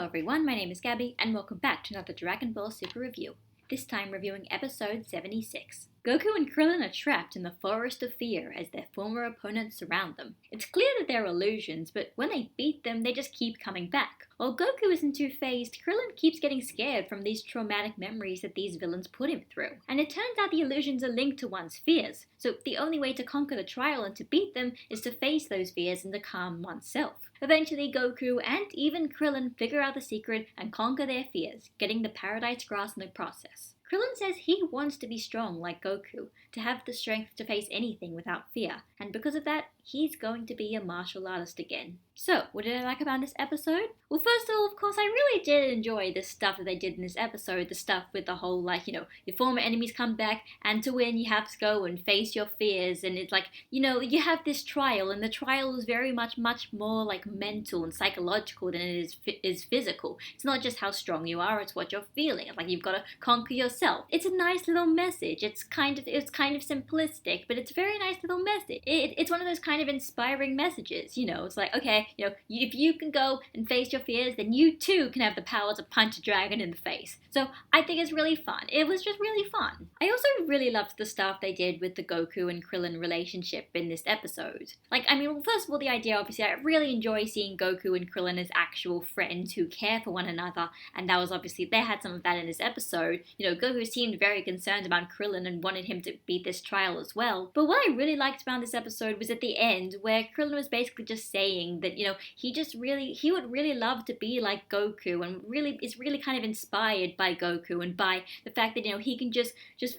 everyone, my name is Gabby, and welcome back to another Dragon Ball Super review. This time reviewing episode 76. Goku and Krillin are trapped in the Forest of Fear as their former opponents surround them. It's clear that they're illusions, but when they beat them, they just keep coming back. While Goku isn't too phased, Krillin keeps getting scared from these traumatic memories that these villains put him through. And it turns out the illusions are linked to one's fears, so the only way to conquer the trial and to beat them is to face those fears and to calm oneself. Eventually, Goku and even Krillin figure out the secret and conquer their fears, getting the Paradise Grass in the process. Krillin says he wants to be strong like Goku, to have the strength to face anything without fear, and because of that, he's going to be a martial artist again. So, what did I like about this episode? Well, first of all, of course, I really did enjoy the stuff that they did in this episode, the stuff with the whole, your former enemies come back, and to win you have to go and face your fears, and it's you have this trial, and the trial is very much more mental and psychological than it is physical. It's not just how strong you are, it's what you're feeling. It's you've got to conquer yourself. It's a nice little message. It's kind of simplistic, but it's a very nice little message. It's one of those kind of inspiring messages, it's like, okay, if you can go and face your fears, then you too can have the power to punch a dragon in the face. So I think it's really fun. It was just really fun. I also really loved the stuff they did with the Goku and Krillin relationship in this episode. First of all, the idea, obviously, I really enjoy seeing Goku and Krillin as actual friends who care for one another, and that was obviously, they had some of that in this episode. Goku seemed very concerned about Krillin and wanted him to beat this trial as well. But what I really liked about this episode was at the end, where Krillin was basically just saying that, he would really love to be like Goku, and really is really kind of inspired by Goku and by the fact that, he can just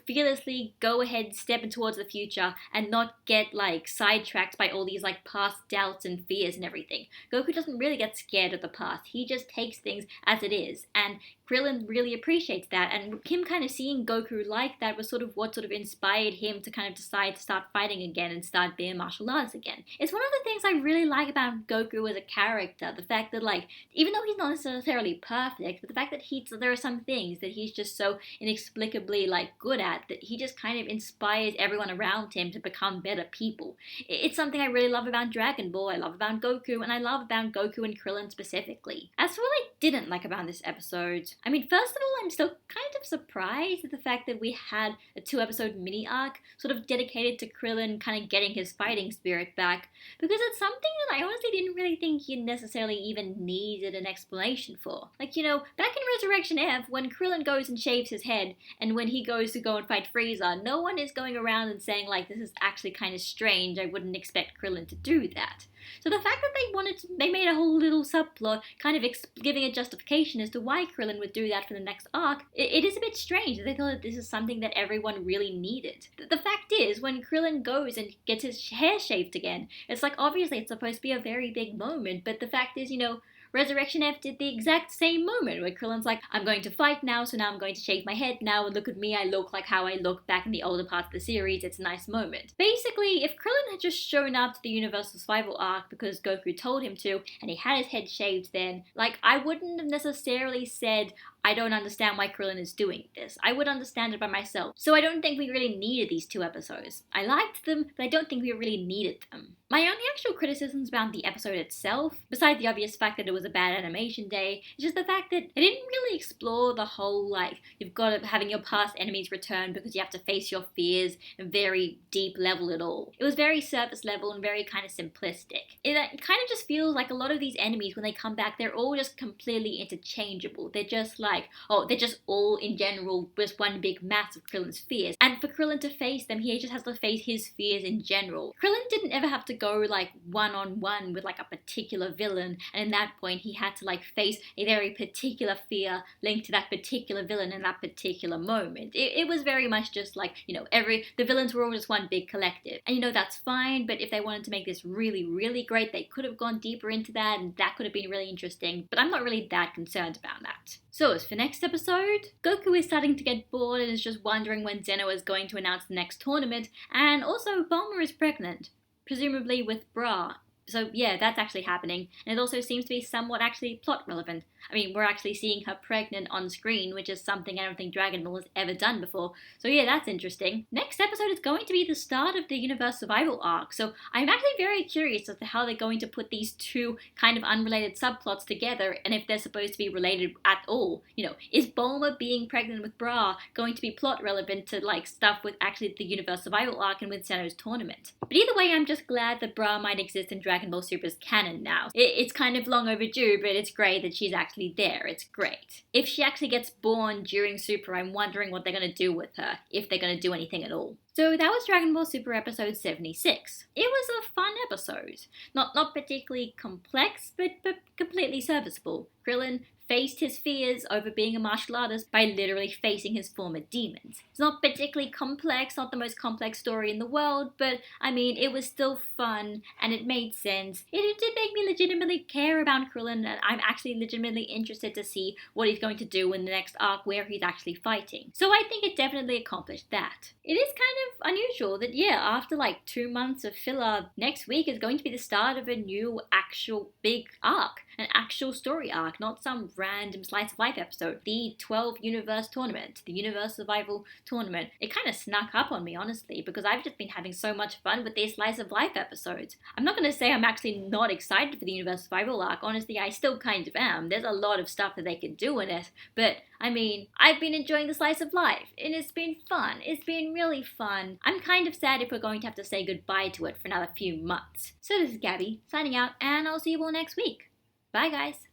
fearlessly go ahead, step in towards the future and not get sidetracked by all these past doubts and fears and everything. Goku doesn't really get scared of the past. He just takes things as it is, and Krillin really appreciates that, and him kind of seeing Goku like that was what inspired him to kind of decide to start fighting again and start being martial arts again. It's one of the things I really like about Goku as a character, the fact that even though he's not necessarily perfect, but the fact that there are some things that he's just so inexplicably good at that he just kind of inspires everyone around him to become better people. It's something I really love about Dragon Ball, I love about Goku, and I love about Goku and Krillin specifically. As for what I didn't like about this episode, first of all, I'm still kind of surprised at the fact that we had a 2-episode mini arc sort of dedicated to Krillin kind of getting his fighting spirit back, because it's something that I honestly didn't really think he necessarily even needed an explanation for. Back in Resurrection F, when Krillin goes and shaves his head, and when he goes to go and fight Frieza, no one is going around and saying, this is actually kind of strange, I wouldn't expect Krillin to do that. So the fact that they made a whole little subplot kind of giving a justification as to why Krillin would do that for the next arc, it is a bit strange. They thought that this is something that everyone really needed. The fact is, when Krillin goes and gets his hair shaved again, it's obviously it's supposed to be a very big moment, but the fact is, Resurrection F did the exact same moment where Krillin's I'm going to fight now, so now I'm going to shave my head now, and look at me, I look like how I looked back in the older parts of the series, it's a nice moment. Basically, if Krillin had just shown up to the Universal Survival arc because Goku told him to, and he had his head shaved then, I wouldn't have necessarily said, I don't understand why Krillin is doing this. I would understand it by myself. So I don't think we really needed these 2 episodes. I liked them, but I don't think we really needed them. My only actual criticisms about the episode itself, besides the obvious fact that it was a bad animation day, is just the fact that it didn't really explore the whole, you've got to having your past enemies return because you have to face your fears at a very deep level at all. It was very surface level and very kind of simplistic. It kind of just feels like a lot of these enemies, when they come back, they're all just completely interchangeable. They're just they're just all in general just one big mass of Krillin's fears. And for Krillin to face them, he just has to face his fears in general. Krillin didn't ever have to go one-on-one with a particular villain, and in that point he had to face a very particular fear linked to that particular villain in that particular moment. It was very much just the villains were all just one big collective. And that's fine, but if they wanted to make this really, really great, they could have gone deeper into that, and that could have been really interesting, but I'm not really that concerned about that. So as for next episode, Goku is starting to get bored and is just wondering when Zeno is going to announce the next tournament, and also Bulma is pregnant, presumably with Bra. So yeah, that's actually happening, and it also seems to be somewhat actually plot relevant. I mean, we're actually seeing her pregnant on screen, which is something I don't think Dragon Ball has ever done before. So yeah, that's interesting. Next episode is going to be the start of the universe survival arc, so I'm actually very curious as to how they're going to put these two kind of unrelated subplots together, and if they're supposed to be related at all. Is Bulma being pregnant with Bra going to be plot relevant to like stuff with actually the universe survival arc and with Zeno's tournament? But either way, I'm just glad that Bra might exist in Dragon Ball Super's canon now. It's kind of long overdue, but it's great that she's actually there. It's great. If she actually gets born during Super, I'm wondering what they're going to do with her, if they're going to do anything at all. So that was Dragon Ball Super episode 76. It was a fun episode. Not particularly complex, but completely serviceable. Krillin faced his fears over being a martial artist by literally facing his former demons. It's not particularly complex, not the most complex story in the world, but I mean, it was still fun and it made sense. It did make me legitimately care about Krillin, and I'm actually legitimately interested to see what he's going to do in the next arc where he's actually fighting. So I think it definitely accomplished that. It is kind of unusual that, yeah, after like 2 months of filler, next week is going to be the start of a new actual big arc. An actual story arc, not some random slice of life episode. The 12 Universe Tournament, the Universe Survival Tournament. It kind of snuck up on me, honestly, because I've just been having so much fun with these slice of life episodes. I'm not going to say I'm actually not excited for the Universe Survival arc. Honestly, I still kind of am. There's a lot of stuff that they could do in it, but I mean, I've been enjoying the slice of life, and it's been fun. It's been really fun. I'm kind of sad if we're going to have to say goodbye to it for another few months. So this is Gabby, signing out, and I'll see you all next week. Bye, guys.